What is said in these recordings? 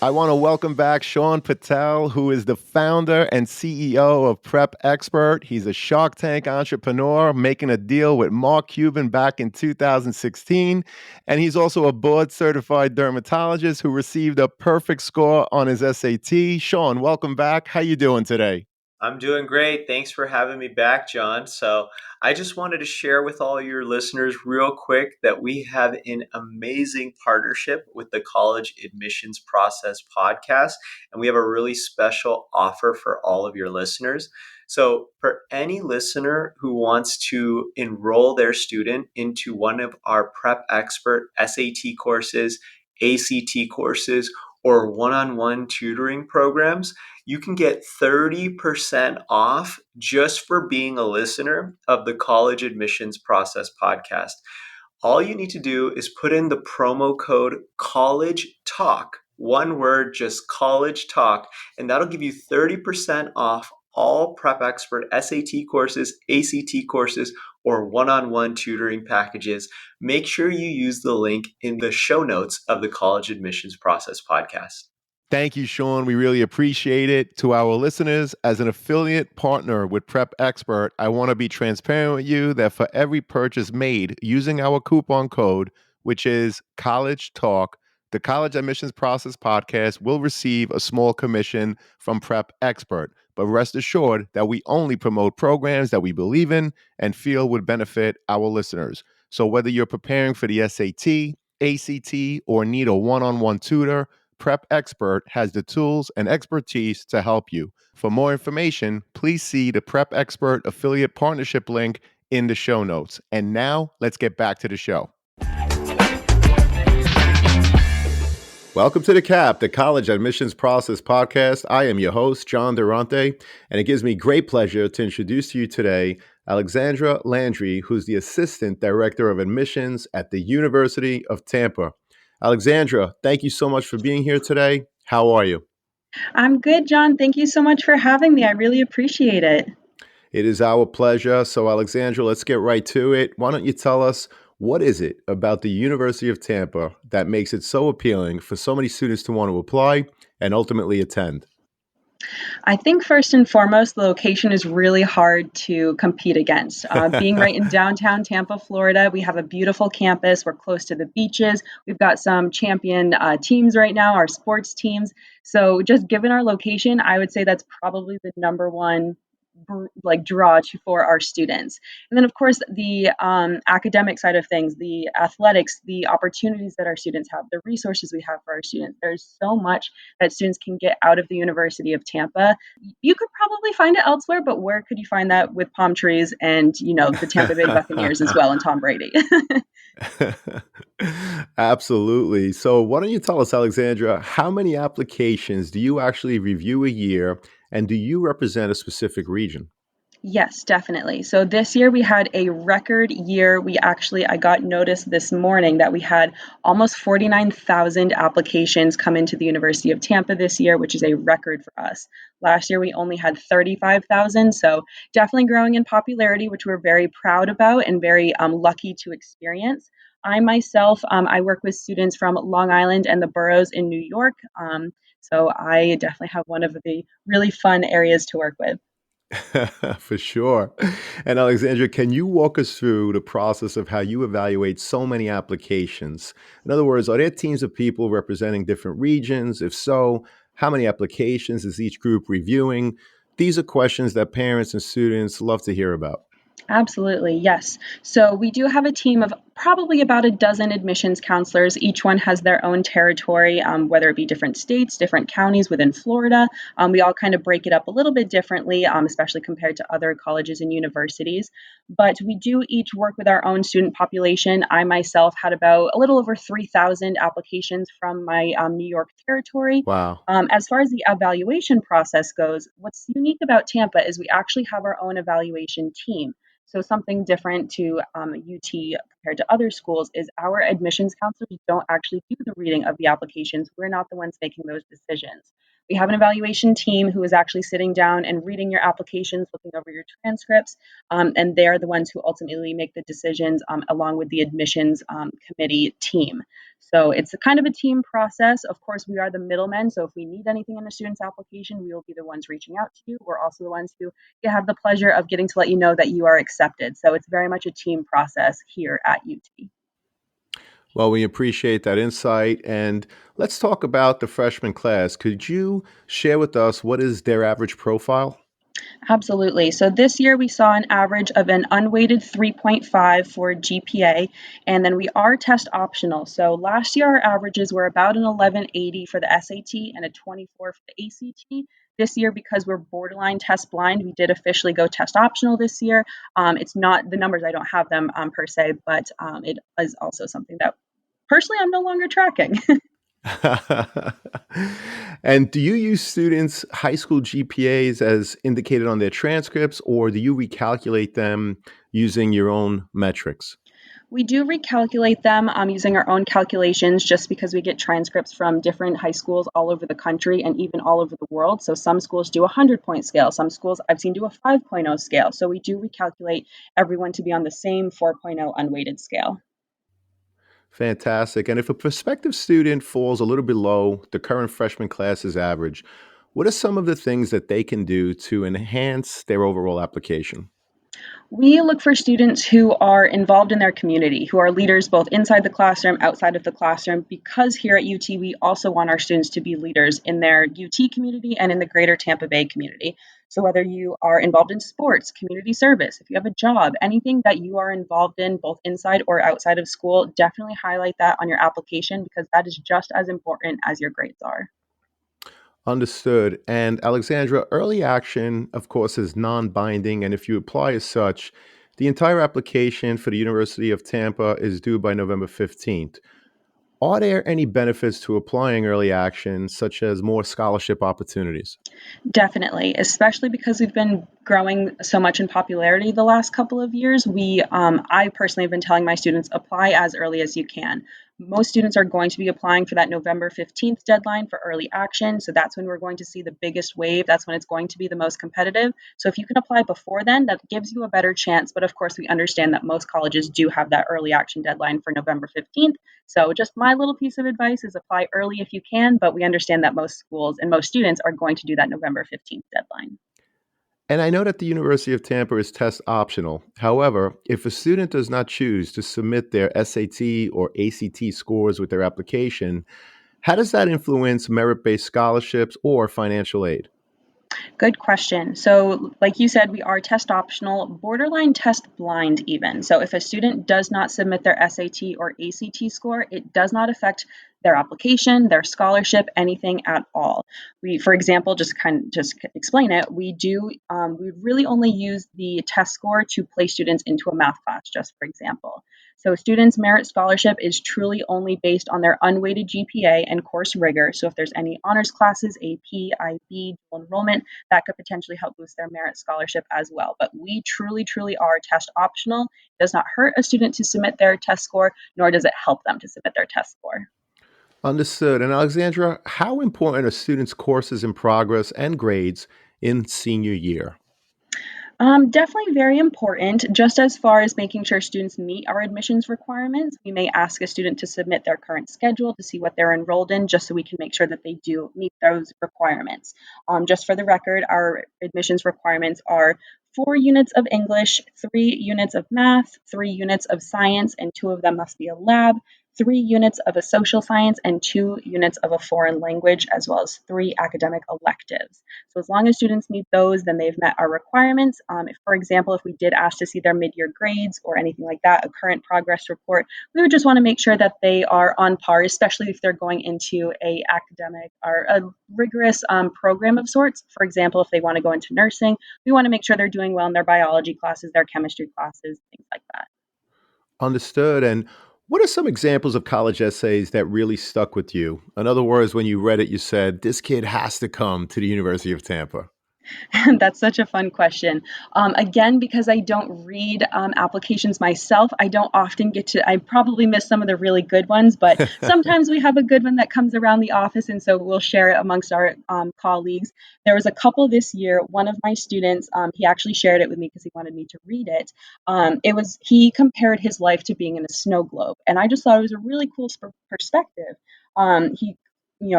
I want to welcome back Sean Patel, who is the founder and CEO of Prep Expert. He's a Shark Tank entrepreneur making a deal with Mark Cuban back in 2016. And he's also a board certified dermatologist who received a perfect score on his SAT. Sean, welcome back. How you doing today? I'm doing great. Thanks for having me back, John. So, I just wanted to share with all your listeners real quick that we have an amazing partnership with the College Admissions Process podcast, and we have a really special offer for all of your listeners. So, for any listener who wants to enroll their student into one of our Prep Expert SAT courses, ACT courses, or one-on-one tutoring programs, you can get 30% off just for being a listener of the College Admissions Process podcast. All you need to do is put in the promo code College Talk, one word, just College Talk, and that'll give you 30% off all Prep Expert SAT courses, ACT courses, or one-on-one tutoring packages. Make sure you use the link in the show notes of the College Admissions Process podcast. Thank you, Sean. We really appreciate it. To our listeners, as an affiliate partner with Prep Expert, I want to be transparent with you that for every purchase made using our coupon code, which is College Talk, the College Admissions Process podcast will receive a small commission from Prep Expert. But rest assured that we only promote programs that we believe in and feel would benefit our listeners. So whether you're preparing for the SAT, ACT, or need a one-on-one tutor, Prep Expert has the tools and expertise to help you. For more information, please see the Prep Expert affiliate partnership link in the show notes. And now, let's get back to the show. Welcome to the CAP, the College Admissions Process podcast. I am your host, John Durante, and it gives me great pleasure to introduce to you today Alexandra Landry, who's the Assistant Director of Admissions at the University of Tampa. Alexandra, thank you so much for being here today. How are you? I'm good, John. Thank you so much for having me. I really appreciate it. It is our pleasure. So, Alexandra, let's get right to it. Why don't you tell us, what is it about the University of Tampa that makes it so appealing for so many students to want to apply and ultimately attend? I think first and foremost, the location is really hard to compete against. Being right in downtown Tampa, Florida, we have a beautiful campus. We're close to the beaches. We've got some champion teams right now, our sports teams. So just given our location, I would say that's probably the number one draw for our students. And then of course the academic side of things, the athletics, the opportunities that our students have, the resources we have for our students. There's so much that students can get out of the University of Tampa. You could probably find it elsewhere, but where could you find that with palm trees and the Tampa Bay Buccaneers as well and Tom Brady? Absolutely. So why don't you tell us, Alexandra, how many applications do you actually review a year, and do you represent a specific region? Yes, definitely. So this year we had a record year. I got notice this morning that we had almost 49,000 applications come into the University of Tampa this year, which is a record for us. Last year we only had 35,000. So definitely growing in popularity, which we're very proud about and very lucky to experience. I myself, I work with students from Long Island and the boroughs in New York. So I definitely have one of the really fun areas to work with. For sure. And Alexandra, can you walk us through the process of how you evaluate so many applications? In other words, are there teams of people representing different regions? If so, how many applications is each group reviewing? These are questions that parents and students love to hear about. Absolutely, yes. So we do have a team of probably about a dozen admissions counselors. Each one has their own territory, whether it be different states, different counties within Florida. We all kind of break it up a little bit differently, especially compared to other colleges and universities. But we do each work with our own student population. I myself had about a little over 3,000 applications from my New York territory. Wow. As far as the evaluation process goes, what's unique about Tampa is we actually have our own evaluation team. So something different to UT compared to other schools is our admissions counselors don't actually do the reading of the applications. We're not the ones making those decisions. We have an evaluation team who is actually sitting down and reading your applications, looking over your transcripts, and they're the ones who ultimately make the decisions along with the admissions committee team. So it's a kind of a team process. Of course, we are the middlemen. So if we need anything in a student's application, we will be the ones reaching out to you. We're also the ones who have the pleasure of getting to let you know that you are accepted. So it's very much a team process here at UT. Well, we appreciate that insight. And let's talk about the freshman class. Could you share with us what is their average profile? Absolutely. So this year we saw an average of an unweighted 3.5 for GPA, and then we are test optional. So last year our averages were about an 1180 for the SAT and a 24 for the ACT. This year, because we're borderline test blind, we did officially go test optional this year. It's not the numbers, I don't have them per se, but it is also something that personally I'm no longer tracking. And do you use students' high school GPAs as indicated on their transcripts, or do you recalculate them using your own metrics? We do recalculate them using our own calculations just because we get transcripts from different high schools all over the country and even all over the world. So some schools do a 100-point scale. Some schools I've seen do a 5.0 scale. So we do recalculate everyone to be on the same 4.0 unweighted scale. Fantastic. And if a prospective student falls a little below the current freshman class's average, what are some of the things that they can do to enhance their overall application? We look for students who are involved in their community, who are leaders both inside the classroom, outside of the classroom, because here at UT, we also want our students to be leaders in their UT community and in the greater Tampa Bay community. So, whether you are involved in sports, community service, if you have a job, anything that you are involved in, both inside or outside of school, definitely highlight that on your application because that is just as important as your grades are. Understood. And Alexandra, early action, of course, is non binding. And if you apply as such, the entire application for the University of Tampa is due by November 15th. Are there any benefits to applying early action, such as more scholarship opportunities? Definitely, especially because we've been growing so much in popularity the last couple of years. I personally have been telling my students apply as early as you can. Most students are going to be applying for that November 15th deadline for early action. So that's when we're going to see the biggest wave. That's when it's going to be the most competitive. So if you can apply before then, that gives you a better chance. But of course, we understand that most colleges do have that early action deadline for November 15th. So just my little piece of advice is apply early if you can, but we understand that most schools and most students are going to do that November 15th deadline. And I know that the University of Tampa is test optional. However, if a student does not choose to submit their SAT or ACT scores with their application, how does that influence merit based scholarships or financial aid? Good question. So, like you said, we are test optional, borderline test blind, even. So, if a student does not submit their SAT or ACT score, it does not affect their application, their scholarship, anything at all. We, for example, just explain it. We really only use the test score to place students into a math class, just for example. So, students' merit scholarship is truly only based on their unweighted GPA and course rigor. So, if there's any honors classes, AP, IB, dual enrollment, that could potentially help boost their merit scholarship as well. But we truly, truly are test optional. It does not hurt a student to submit their test score, nor does it help them to submit their test score. Understood. And Alexandra, how important are students' courses in progress and grades in senior year? Definitely very important. Just as far as making sure students meet our admissions requirements, we may ask a student to submit their current schedule to see what they're enrolled in, just so we can make sure that they do meet those requirements. Just for the record, our admissions requirements are 4 units of English, 3 units of math, 3 units of science, and two of them must be a lab. 3 units of a social science and 2 units of a foreign language, as well as 3 academic electives. So as long as students meet those, then they've met our requirements. If, for example, if we did ask to see their mid-year grades or anything like that, a current progress report, we would just want to make sure that they are on par, especially if they're going into a academic or a rigorous program of sorts. For example, if they want to go into nursing, we want to make sure they're doing well in their biology classes, their chemistry classes, things like that. Understood. And what are some examples of college essays that really stuck with you? In other words, when you read it, you said, this kid has to come to the University of Tampa. That's such a fun question. Again, because I don't read applications myself, I don't often get to, I probably miss some of the really good ones, but sometimes we have a good one that comes around the office, and so we'll share it amongst our colleagues. There was a couple this year. One of my students, he actually shared it with me because he wanted me to read it. He compared his life to being in a snow globe, and I just thought it was a really cool perspective. He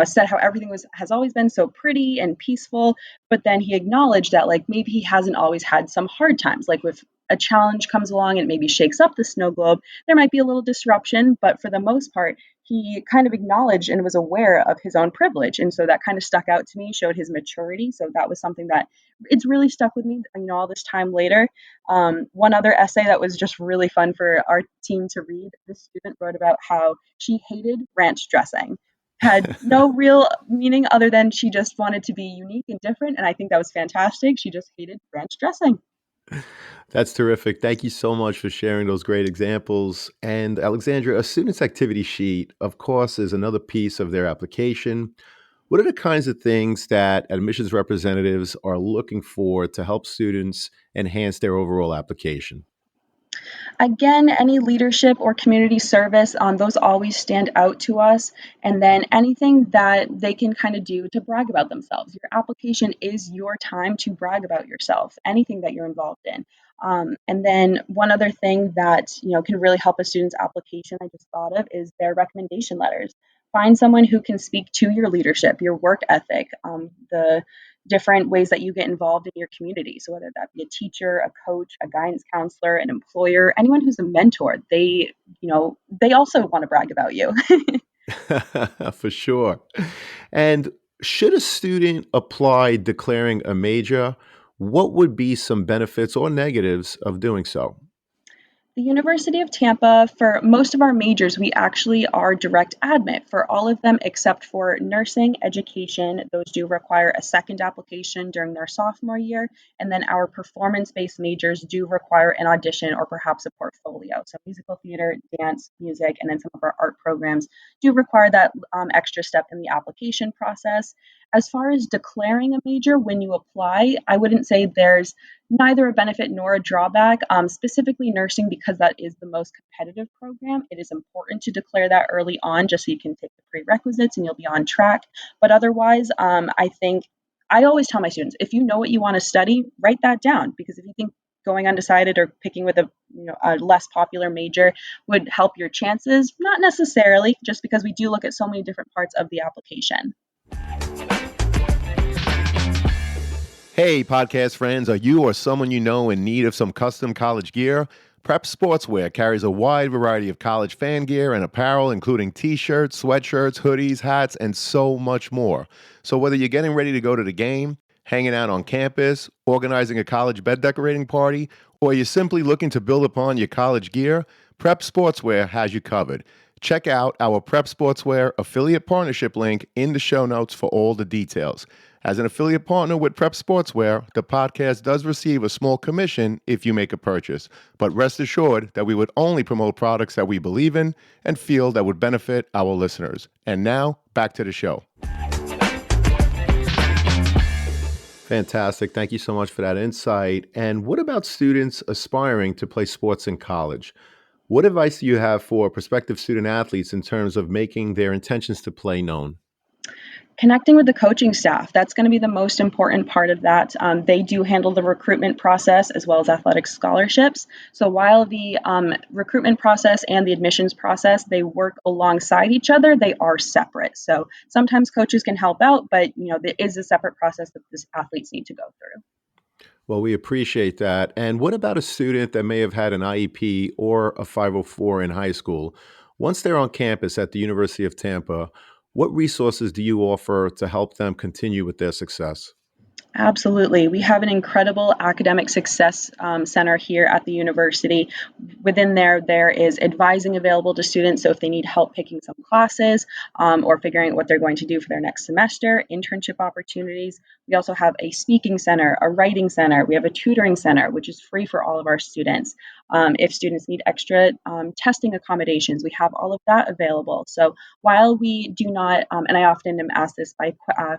said how everything has always been so pretty and peaceful, but then he acknowledged that like maybe he hasn't always had some hard times. Like if a challenge comes along and maybe shakes up the snow globe, there might be a little disruption, but for the most part, he kind of acknowledged and was aware of his own privilege. And so that kind of stuck out to me, showed his maturity. So that was something that it's really stuck with me, all this time later. One other essay that was just really fun for our team to read, this student wrote about how she hated ranch dressing, had no real meaning other than she just wanted to be unique and different, and I think that was fantastic. She just hated ranch dressing. That's terrific. Thank you so much for sharing those great examples. And Alexandra, a student's activity sheet, of course, is another piece of their application. What are the kinds of things that admissions representatives are looking for to help students enhance their overall application? Again, any leadership or community service, those always stand out to us. And then anything that they can kind of do to brag about themselves. Your application is your time to brag about yourself, anything that you're involved in. And then one other thing that can really help a student's application, I just thought of, is their recommendation letters. Find someone who can speak to your leadership, your work ethic, the different ways that you get involved in your community. So whether that be a teacher, a coach, a guidance counselor, an employer, anyone who's a mentor, they also want to brag about you. For sure. And should a student apply declaring a major? What would be some benefits or negatives of doing so? The University of Tampa, for most of our majors, we actually are direct admit for all of them except for nursing, education. Those do require a second application during their sophomore year. And then our performance based majors do require an audition or perhaps a portfolio. So, musical theater, dance, music, and then some of our art programs do require that extra step in the application process. As far as declaring a major when you apply, I wouldn't say there's neither a benefit nor a drawback. Specifically, nursing, because that is the most competitive program, it is important to declare that early on just so you can take the prerequisites and you'll be on track. But otherwise, I think I always tell my students, if you know what you want to study, write that down, because if you think going undecided or picking with a less popular major would help your chances, not necessarily, just because we do look at so many different parts of the application. Hey, podcast friends, are you or someone you know in need of some custom college gear? Prep Sportswear carries a wide variety of college fan gear and apparel, including t-shirts, sweatshirts, hoodies, hats, and so much more. So whether you're getting ready to go to the game, hanging out on campus, organizing a college bed decorating party, or you're simply looking to build upon your college gear, Prep Sportswear has you covered. Check out our Prep Sportswear affiliate partnership link in the show notes for all the details. As an affiliate partner with Prep Sportswear, the podcast does receive a small commission if you make a purchase, but rest assured that we would only promote products that we believe in and feel that would benefit our listeners. And now, back to the show. Fantastic. Thank you so much for that insight. And what about students aspiring to play sports in college? What advice do you have for prospective student athletes in terms of making their intentions to play known? Connecting with the coaching staff, that's going to be the most important part of that. They do handle the recruitment process as well as athletic scholarships. So while the recruitment process and the admissions process, they work alongside each other, they are separate. So sometimes coaches can help out, but there is a separate process that the athletes need to go through. Well, we appreciate that. And what about a student that may have had an IEP or a 504 in high school? Once they're on campus at the University of Tampa, what resources do you offer to help them continue with their success? Absolutely. We have an incredible academic success center here at the university. Within there is advising available to students. So if they need help picking some classes or figuring out what they're going to do for their next semester, internship opportunities, We also have a speaking center, a writing center. We have a tutoring center, which is free for all of our students. If students need extra testing accommodations, we have all of that available. So while we do not, and I often am asked this by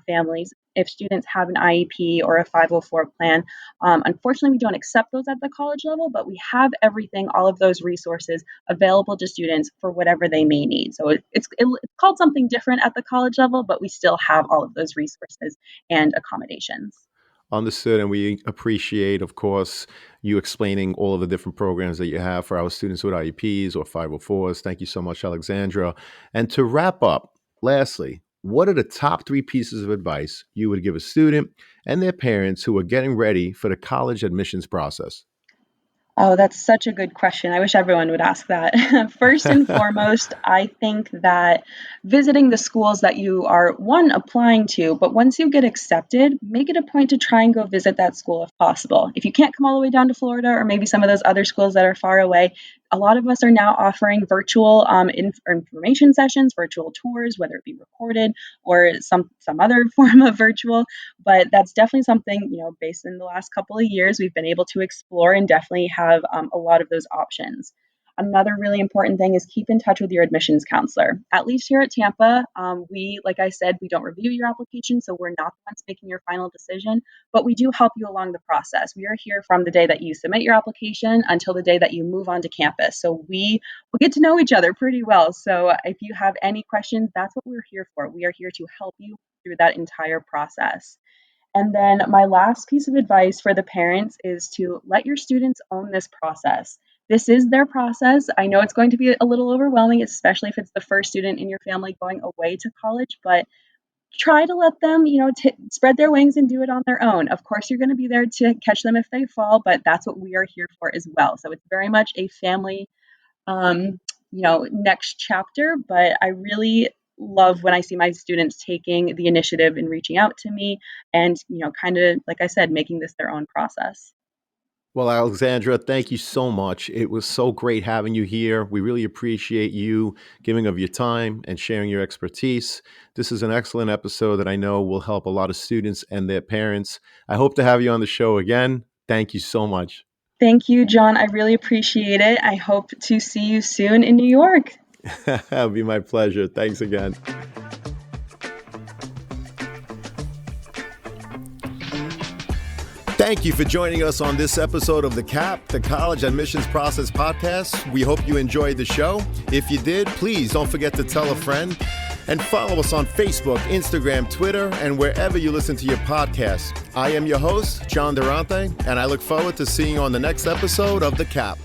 families, if students have an IEP or a 504 plan, unfortunately, we don't accept those at the college level, but we have everything, all of those resources available to students for whatever they may need. So it's called something different at the college level, but we still have all of those resources and accommodations. Understood. And we appreciate, of course, you explaining all of the different programs that you have for our students with IEPs or 504s. Thank you so much, Alexandra. And to wrap up, lastly, what are the top 3 pieces of advice you would give a student and their parents who are getting ready for the college admissions process? Oh, that's such a good question. I wish everyone would ask that. First and foremost, I think that visiting the schools that you are, one, applying to, but once you get accepted, make it a point to try and go visit that school if possible. If you can't come all the way down to Florida or maybe some of those other schools that are far away, a lot of us are now offering virtual information sessions, virtual tours, whether it be recorded or some other form of virtual. But that's definitely something, based in the last couple of years, we've been able to explore and definitely have a lot of those options. Another really important thing is keep in touch with your admissions counselor. At least here at Tampa, like I said, we don't review your application, so we're not the ones making your final decision, but we do help you along the process. We are here from the day that you submit your application until the day that you move on to campus. So we will get to know each other pretty well. So if you have any questions, that's what we're here for. We are here to help you through that entire process. And then my last piece of advice for the parents is to let your students own this process. This is their process. I know it's going to be a little overwhelming, especially if it's the first student in your family going away to college, but try to let them, spread their wings and do it on their own. Of course, you're going to be there to catch them if they fall, but that's what we are here for as well. So it's very much a family next chapter, but I really love when I see my students taking the initiative and reaching out to me and, kind of, like I said, making this their own process. Well, Alexandra, thank you so much. It was so great having you here. We really appreciate you giving of your time and sharing your expertise. This is an excellent episode that I know will help a lot of students and their parents. I hope to have you on the show again. Thank you so much. Thank you, John. I really appreciate it. I hope to see you soon in New York. It'll be my pleasure. Thanks again. Thank you for joining us on this episode of the CAP, the College Admissions Process Podcast. We hope you enjoyed the show. If you did, please don't forget to tell a friend and follow us on Facebook, Instagram, Twitter, and wherever you listen to your podcasts. I am your host, John Durante, and I look forward to seeing you on the next episode of the CAP.